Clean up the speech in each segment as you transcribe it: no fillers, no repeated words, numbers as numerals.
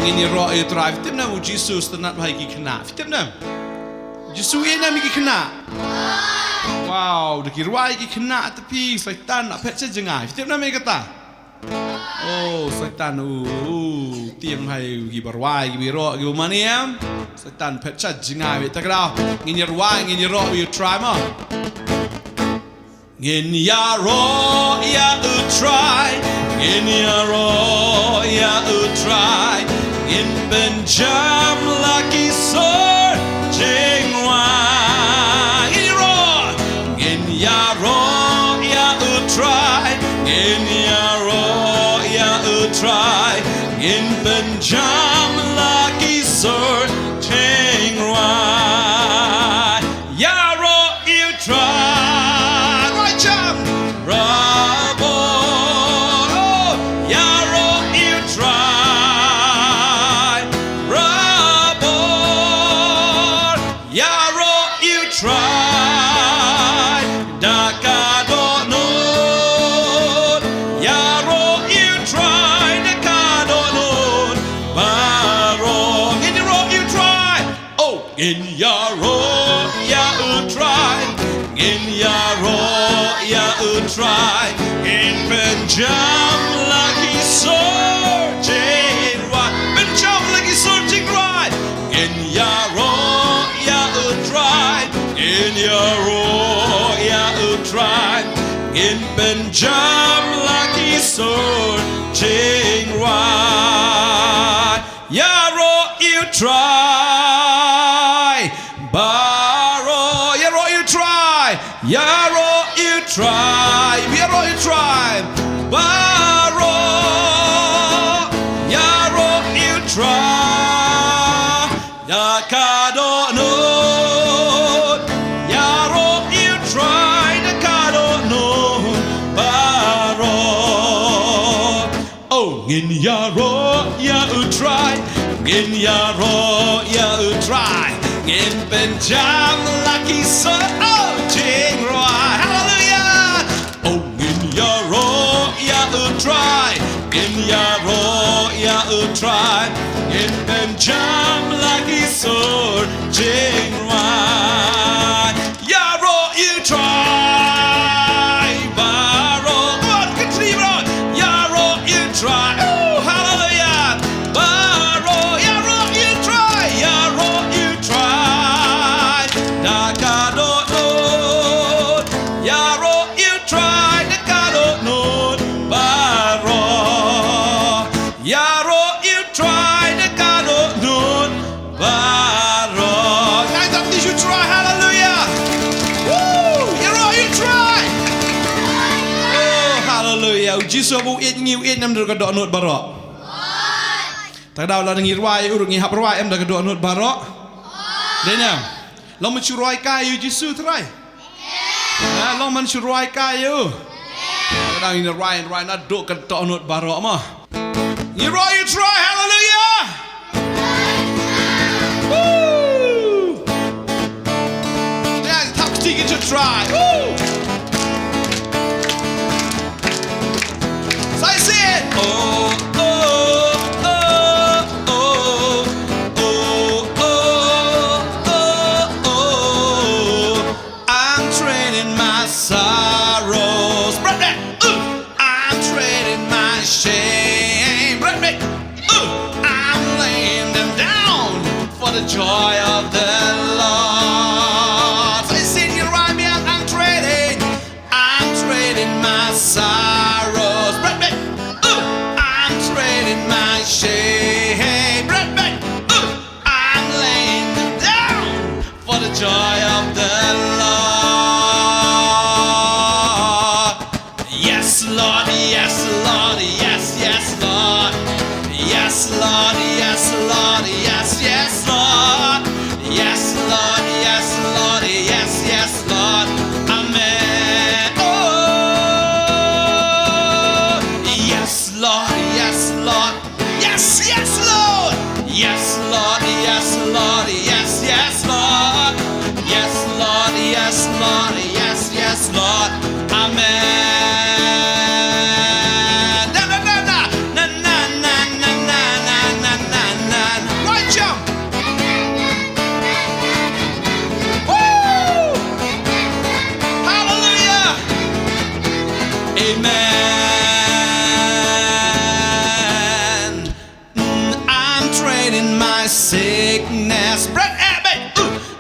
Ngin iaroh Trai. Fitem na Jesus tenat bahagi kena. Fitem na. Jesus ina migi kena. Wow, dikirwai gi kena tapi syaitan nak pet sejengai. Fitem na me kata. Oh, syaitan tiang hai gi barwai gi biro gi umaniam. Syaitan pet sejengai. Tak kau. Ngin iaroh Trai mah. Ngin iaroh Trai. Ngin iaroh Trai. In benjam laki sor jengwai. In iaroh Trai. In iaroh Trai. In benjam laki sor jengwai. Iaroh Trai. Right jam. Bravo. Iaroh Trai. Trai, dakadonun. Iaroh Trai, dakadonun. Barong, in iaroh Trai. Oh, in iaroh Trai. In iaroh Trai. In benjam laki sor jengwai. Benjam laki sor jengwai. In iaroh Trai. In iaroh Trai. In benjam laki sor jengwai. Iaroh Trai. Baro. Iaroh Trai. Iaroh Trai. Iaroh Trai. Baro. Iaroh Trai. Dakadonun. Iaroh Trai. Dakadonun. Baro. Oh, ngin iaroh Trai. Ngin iaroh Trai. Ngin benjam laki sor jengwai. Hallelujah. Oh, ngin iaroh Trai. Ngin iaroh Trai. Ngin benjam laki sor jengwai. Iaroh Trai. Baro. Come on, continue on. Iaroh Trai. Oh, hallelujah. Baro. Iaroh Trai. Iaroh Trai. Dakadonun. Iaroh Trai. Dakadonun. Baro. Iaroh Trai. Dakadonun. Baro. Guys, that is Trai. Hallelujah. Woo! Iaroh Trai. Oh, hallelujah. Jesus bu it ngiu it nam dak donut barok. Tak dah lah ngir wai urut ngihap wai em dak donut barok. Denya. Lo men churai kayu Jesus Trai. Nah, lo men churai kayu. Tak dah ngir wai na duk kat donut barok mah. Iaroh Trai. Hallelujah. Woo! Yeah, tak tiga to try. Woo! Saya say it. Oh, oh, oh, oh, oh, oh, oh, oh. I'm trading my sorrows. Break that. I'm trading my shame. Break that. I'm laying them down for the joy of the Lord. Say, sing it right, man. I'm trading my sorrows. Break that. I'm trading my shame. Break that. I'm laying them down for the joy of the Lord. Yes, Lord. Yes, Lord. Yes, yes, Lord. Yes, Lord. Yes, Lord. Yes, yes, Lord. Yes, Lord. Yes, Lord. Yes, yes, Lord. Amen. Oh, yes, Lord. Yes, Lord. Yes, yes, Lord. Yes, Lord. Yes, Lord. Yes, yes, Lord. Yes, Lord. Yes, Lord. Yes, yes, Lord. Amen. Na na na na na na na na na na na trading my sickness.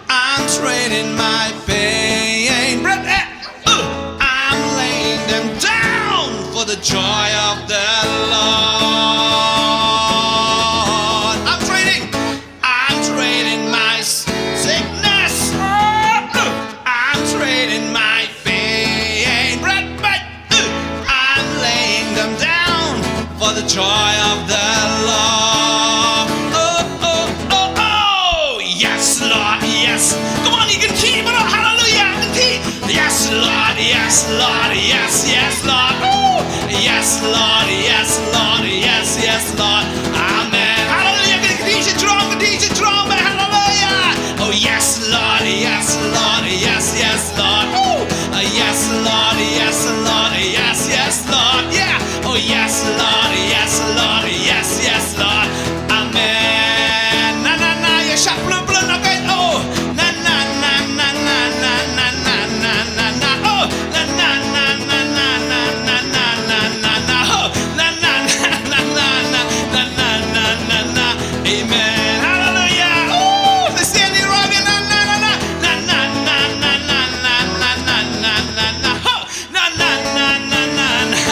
I'm trading my pain. I'm laying them down for the joy of the Lord. I'm trading my sickness. I'm trading my pain. I'm laying them down for the joy of the Lord. Oh, yes, Lord, yes. Come on, you can keep it up. Hallelujah. Yes, Lord, yes, Lord, yes, yes, Lord. Ooh. Yes, Lord, yes, Lord, yes, yes, Lord. Amen. Hallelujah. Teach it drum, man. Hallelujah. Oh, yes, Lord, yes, Lord, yes, yes, Lord. Ooh. Yes, Lord, yes, Lord, yes, yes, Lord. Yeah. Oh, yes, Lord, yes, Lord, yes, yes, Lord. Amen. Na na na, you shot blue, okay. Oh, na na na na na na na na na na na. Oh, na na na na na na na na na na na. Oh, na na na na na na na na na na na. Amen. Hallelujah. Oh, the Sandy Robin. Na na na na na na na na na na na na na na. Oh, na na na na na na.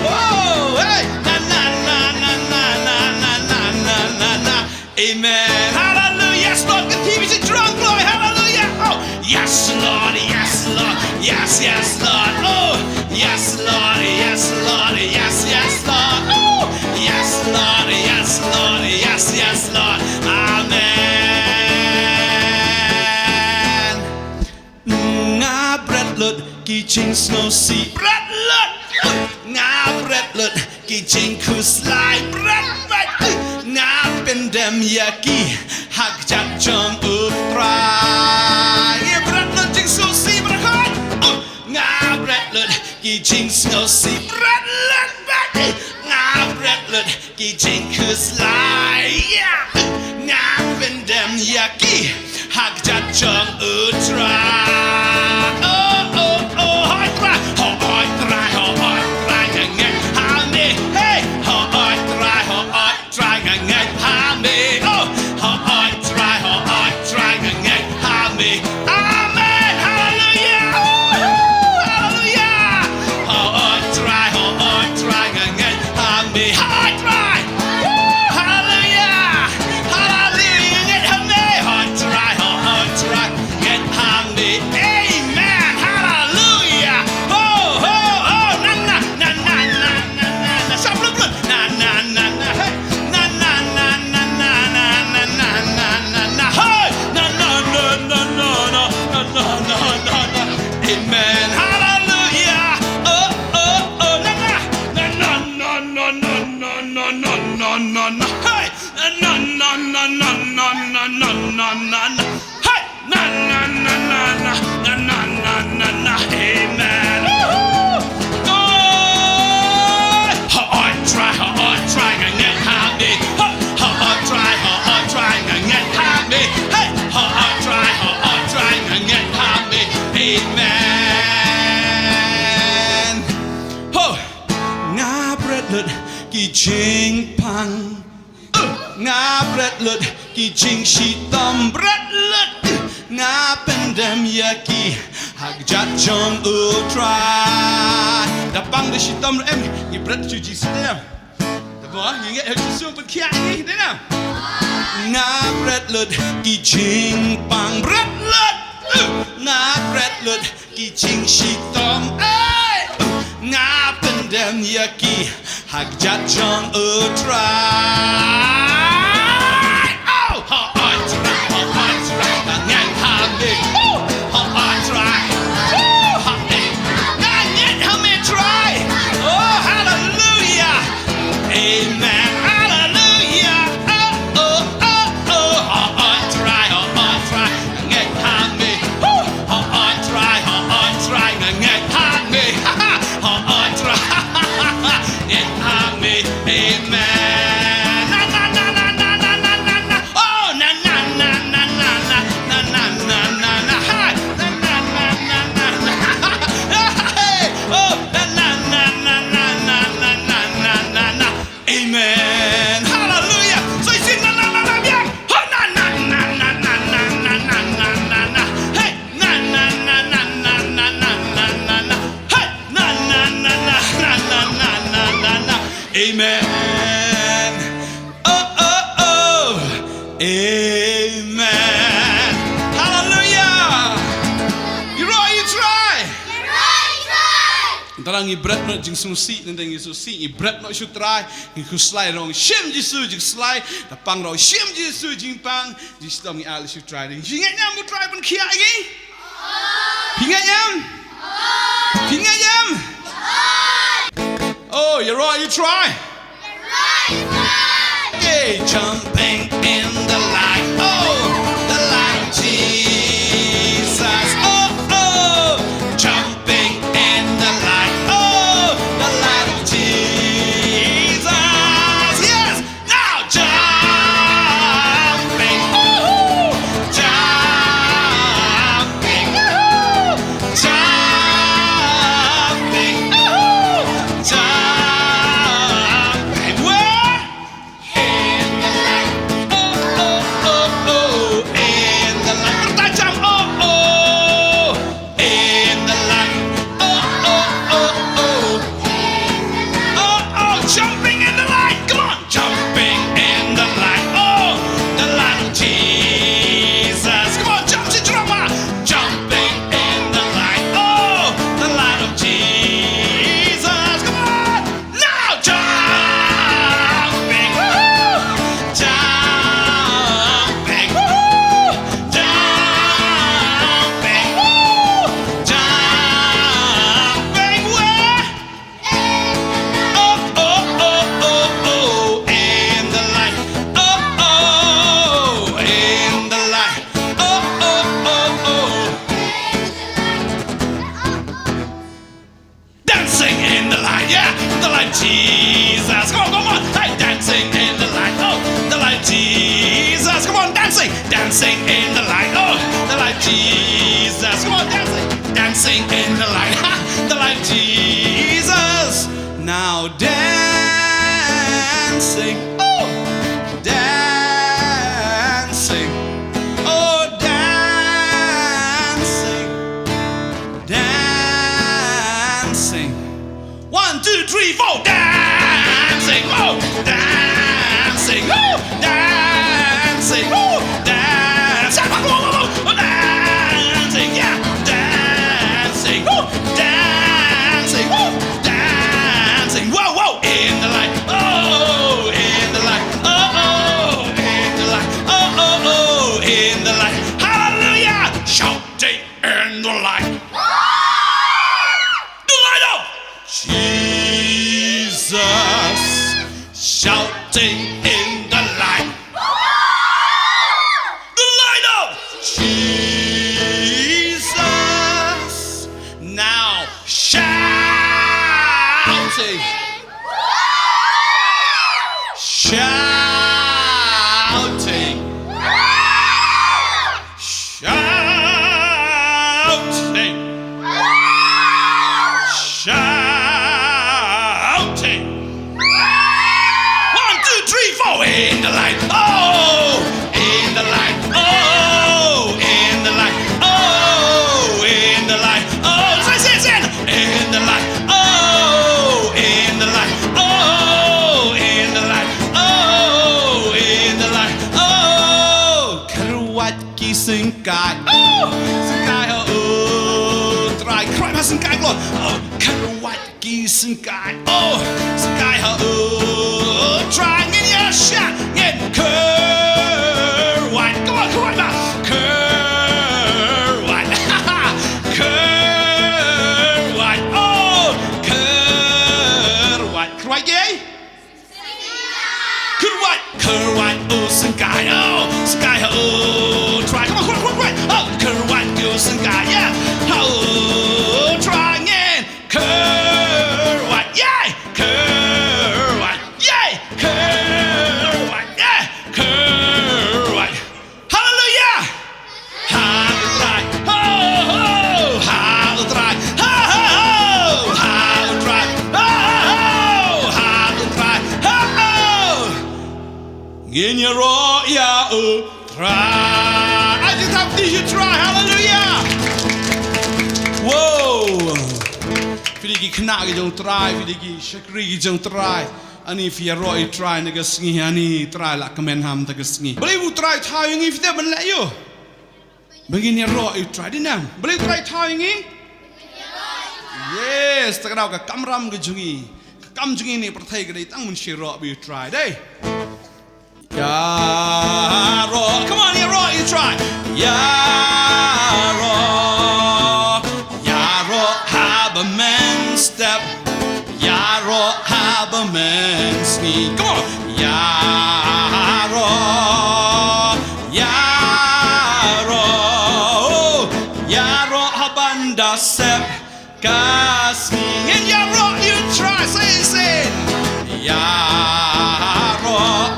Oh, hey. Na na na na na na na na na na. Amen. Hallelujah. Yes, Lord. The TV's a drum, glory. Hallelujah. Oh, yes, Lord. Yes, Lord. Yes, yes, Lord. Oh, yes, Lord. Yes, Lord. Yes, yes, Lord. Oh, yes, Lord. Yes, Lord. Yes, yes, Lord. Amen. Nga bread lut ki ching snow sea bread lut. Nga bread lut ki ching kuslai bread lut. Nga pendem yaki hak jat jong utrai. Bread lut ching snow sea bread lut. Nga bread lut ki ching snow sea bread lut. Nga bread lut ki ching kuslai. Nga pendem yaki hak jat jong utrai. Oh, oh, oh, hoi trai, ngang hame. Hey, hoi trai, ngang hame. Oh, hoi trai, ngang hame. Amen, hallelujah, hallelujah. Hoi trai, ngang hame. Hoi trai, hallelujah, hallelujah, ngang hame. Hoi trai, ngang hame. Amen, hallelujah. Oh, oh, oh, na na na na na na na. Stop, look, na na na na. Hey, na na na na na na na na na na na. Hey, na na na na na na na na na na na. Amen, hallelujah. Oh, oh, oh, na na na na na na na na na na na na. Hey, na na na na na na na na na na. Hey, na na na na na na na na na na. Amen. Oh, hoi trai, ngang hame. Hoi trai, ngang hame. Hey, hoi trai, ngang hame. Amen. Oh, nga bread lut ki ching pang. Nga bread lut ki ching shi tam bread lut. Nga pendem yaki hak jat jong utrai. Da bang de shi tam em ni bread chu ji sidem. Da bo ni nge chu sung pa kya ni de na. Nga bread lut ki ching pang bread lut. Nga bread lut ki ching shi tam. Nga pendem yaki hak jat jong utrai. Oh, hoi trai, ngang hame. Hoi trai, ngang hame trai. Oh, hallelujah. Amen, hallelujah. Oh, oh, oh, oh. Hoi trai, ngang hame. Hoi trai, ngang hame. Hoi trai, ngang hame. Amen. Na na na na. Amen. Hallelujah. Iaroh, you try. Tarang ibret no jing sung si nendeng Yesus si ibret no should try ku slide rong shim Yesus jing slide ta pang ro shim Yesus jing pang jing stong al should try ding jing nyam mu try pun kia gi pinga nyam oh Iaroh, you try. Okay, jumping in the light, oh, the light of Jesus, oh, jumping in the light, oh, the light of Jesus, yes, now jumping, oh, jumping, oh, jumping, oh, jumping, where? Jesus, come on, hey, dancing in the light, oh, the light Jesus, come on, dancing in the light, oh, the light Jesus, come on, dancing in the light, ha, the light Jesus, now dancing, oh, dancing, oh, dancing, 1, 2, 3, 4, dancing, oh, dancing, oh, dancing, oh, dancing, oh, dancing, yeah, dancing, oh, dancing, oh, dancing, whoa, whoa, in the light, oh, in the light, oh, in the light, oh, in the light, hallelujah, shouting in the light. Jesus, shouting in the light. The light of Jesus. Now shouting. Shouting. Shouting. Shouting. 1, 2, 3, 4, in the light, oh, in the light, oh, in the light, oh, in the light, oh, say, in the light, oh, in the light, oh, in the light, oh, in the light, oh, keruat ki singkai, oh, Trai, cry my singkai, Lord, oh, keruat ki singkai, oh, singkai, oh, Trai, Ngin, yeah, shot, Ngin, keruat, come on, now, keruat, keruat, oh, keruat, yay, keruat, oh, singkai, oh, Trai, come on, oh, keruat, oh, singkai, yeah, oh, Trai, Ngin, keruat, yay, keruat, yay, keruat, yeah, keruat, hallelujah, hallelujah, oh, hallelujah, hallelujah, Ngin, iaroh, iaroh, try. I just have to you try, hallelujah. Whoa. Vì cái khả năng cái dòng trai, vì cái shakri cái dòng trai. ani iaroh I try na gasngi ani try la kemen ham ta gasngi boleh bu try thau ngi fite ben la yo begin iaroh I try dinam boleh try thau ngi yes ta kadau ka kamram ge jungi kam jungi ni perthai ge dai tang mun iaroh bi try dai iaroh come on iaroh you try iaroh have a man step iaroh have a man sneak come on iaroh habanda sep kasni and iaroh you try say iaroh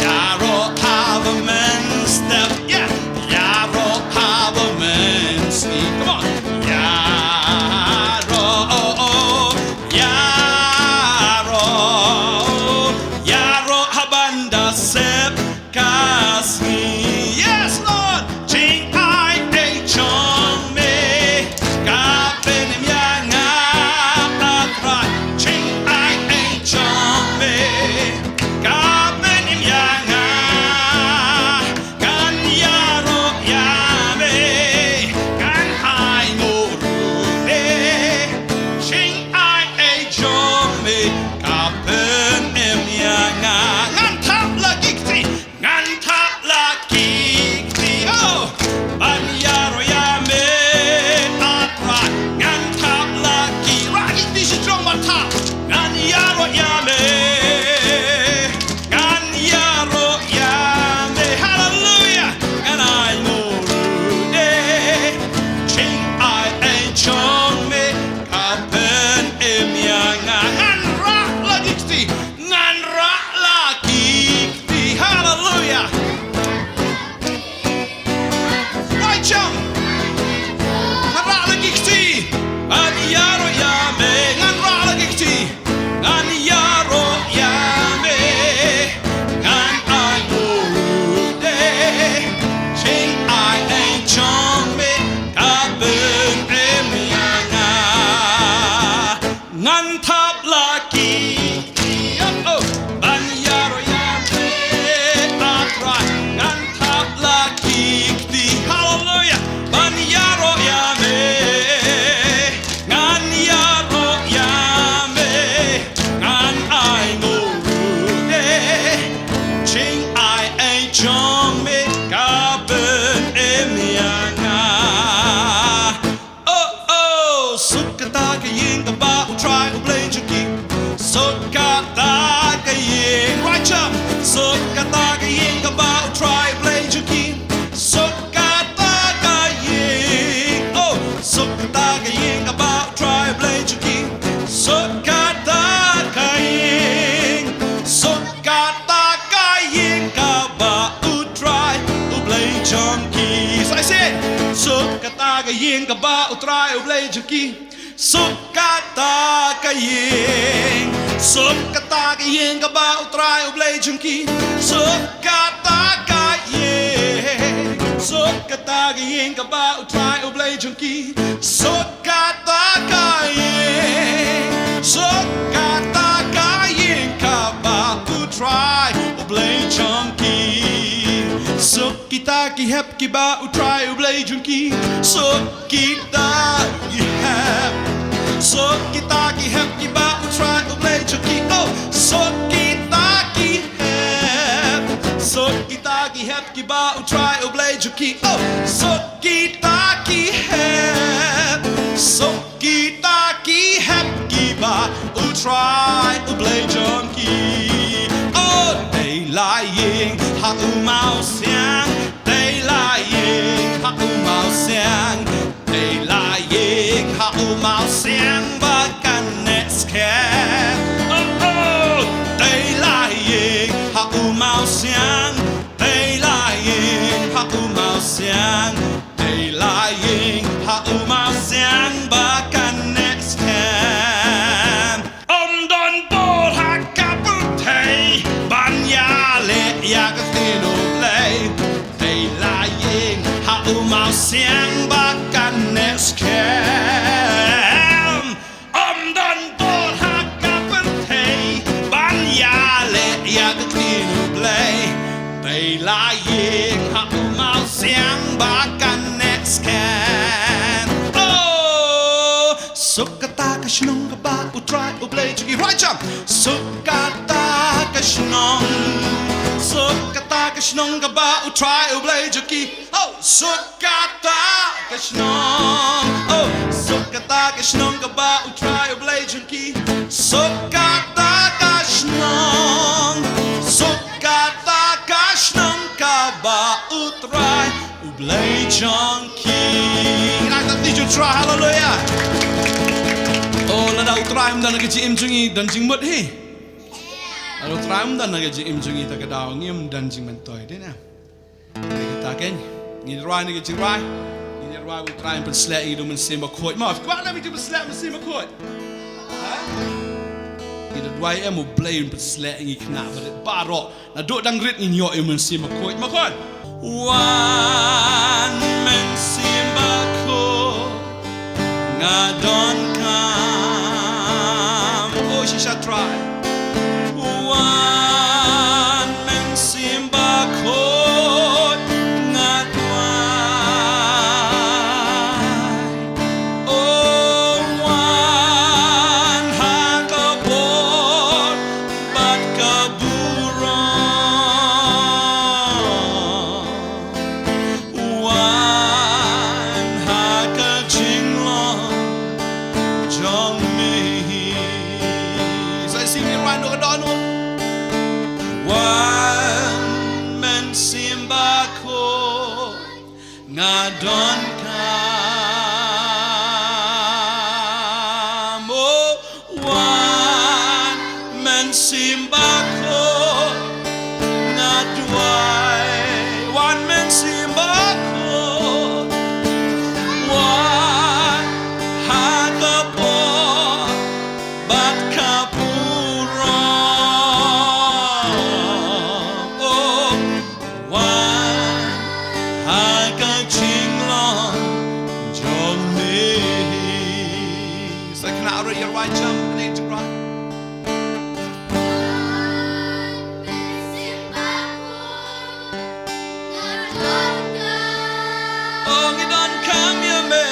iaroh have a man step yeah iaroh have a man sneak come on iaroh habanda sep kasni yes Lord ching ai ei chong me ka pen mya nga atrai ching ai ei chong me ka pen mya nga kan iaroh ya me kan ai no ru de ching ai ei chong me ka pen mya nga ngan thap la kikti ngan thap la kikti oh ban iaroh ya me atrai ngan thap la ki ra kikti shi trong ma thap ngan iaroh ya me ngan iaroh ya me hallelujah and I know de ching ai ai chong me ka pen mya nga ngan ra la kikti ngan ra la kikti hallelujah right jump ngan ra la kikti ban iaroh ya me ngan ra la kikti ngan iaroh ya me ngan ai know de ching ai ai chong me ka pen mya nga ngan thap la kikti oh ban iaroh ya me atrai ngan thap la kikti hallelujah ban iaroh ya me ngan iaroh ya me ngan ai know de ching ai ai chong me ka pen mya nga oh sukata ka yin ka ba try to play chuki sukata ka yin right up sukata ka yin ka ba try to play chuki sukata ka yin oh sukata ka yin ka ba try to play chuki sukata ka yin ka ba try to play chunky so I said sukata ka yin ka ba try to play chunky sukata ka yin ka ba try to play chunky sukata ka yin ka ba try to play chunky sukata ka yin ka ba try to play chunky sukita ki hep ki ba try to play chunky sukita ki hep ki ba try to play chunky oh sukita ki hep ki ba try to play chunky oh sukita ki hep ki ba try to play chunky oh they lying ha mau xiang they lying ha mau xiang they lying ha mau xiang ba kan net scare oh they lying ha mau xiang they lying ha mau xiang they lying ha mau xiang ba kan net scare don bol ha ka Bantei ban ya le ya ka tino play they lying ha mau xiang ba kan net scare right jump. Sukata kashnong, sukata kashnong kaba utrai ublay jaki. Oh, sukata kashnong, oh, sukata kashnong kaba utrai ublay jaki. Sukata kashnong, sukata kashnong kaba utrai ublay jaki. Did you try? Hallelujah. Oh, lada utrai mdan nagaji imjungi dan jingmut he. Lada utrai mdan nagaji imjungi ta kadao ngim dan jingman toy de na. Kita ken ni rai nagaji rai. Ni rai utrai pen slap idu men simba khoi. Ma, kwa let me do slap men simba khoi. Ha? Ida rai emu blame pen slap ngi kna but baro. Na do dang rit ni yo men simba khoi. Ma khoi. One men simba don't come. Oh, she shall try. One man simba code not one. Oh, one hakabor but kaburo. One hakajinglong. So I see me right now, Donald. One man simba ko ngadon kam. Oh, one man simba ko ngadwai. One man simba ko. One hakapor but kapuro. Oh, one hakachinglong jongme. So can I already your right jump and need to run? Oh, you don't come here, man.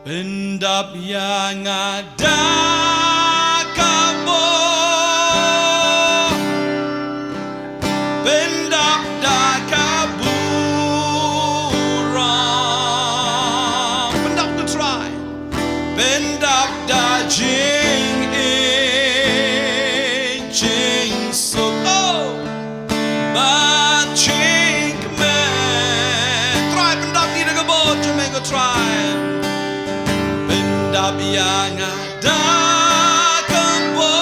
Bendap yang ada kabo, bendap da kaburang, bendap the try, bendap da jing in jing so oh, but jing man, try bendap ni dah kabo, Jamaica try. Bendap yang ada kebo,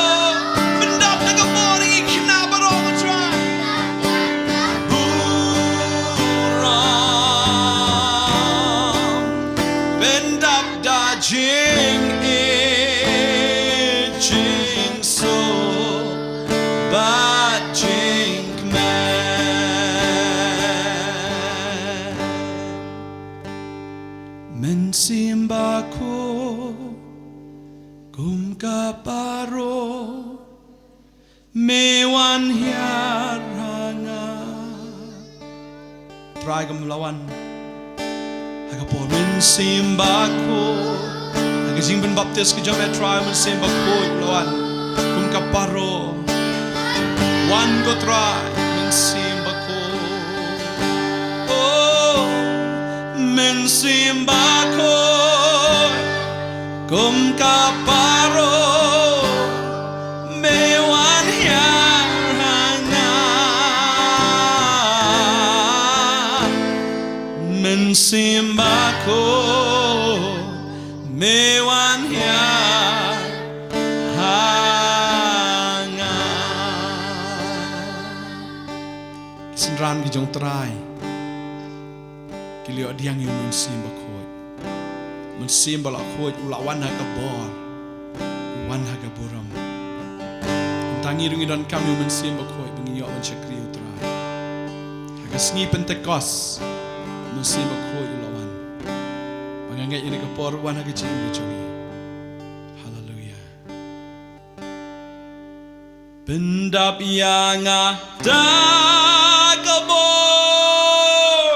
bendap na kebo ni kinabaro mo try. Burang, bendap da jing jing so, but jing man. Men simba ko kum kaparo mewan hiaranga. Trai kam lawan hagapor men simba ko hagajing ben baptis ke jame trai men simba ko lawan kum kaparo wan go trai men simba ko. Oh, men simba ko kum kaparo mewan hiaranga. Men simba ko mewan hiaranga. Sinran kijong trai kilio diang yung men simba ko มันเสียมบลาโคยอุลาวันหากบอร์วันหากบุรมทางนี้รุ่งดันคำอยู่มันเสียมบโคยบังยอมันเชครีอุตรายหากสงีเป็นเตกอสมันเสียมบโคยอุลาวันบางอย่างini kapor wan hak cing dicongi haleluya pendap yang ada kapor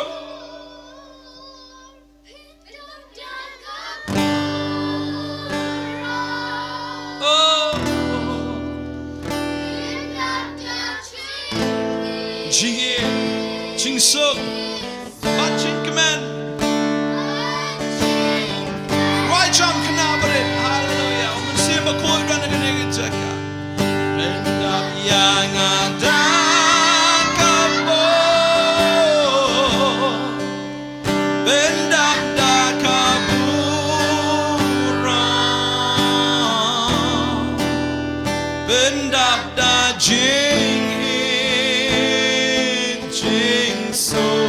oh jing sok bacin kemen jam kenabarit haleluya unsir bakoi dan dengan jaga pendap yang ada kabur pendap da kaburan pendap da jing so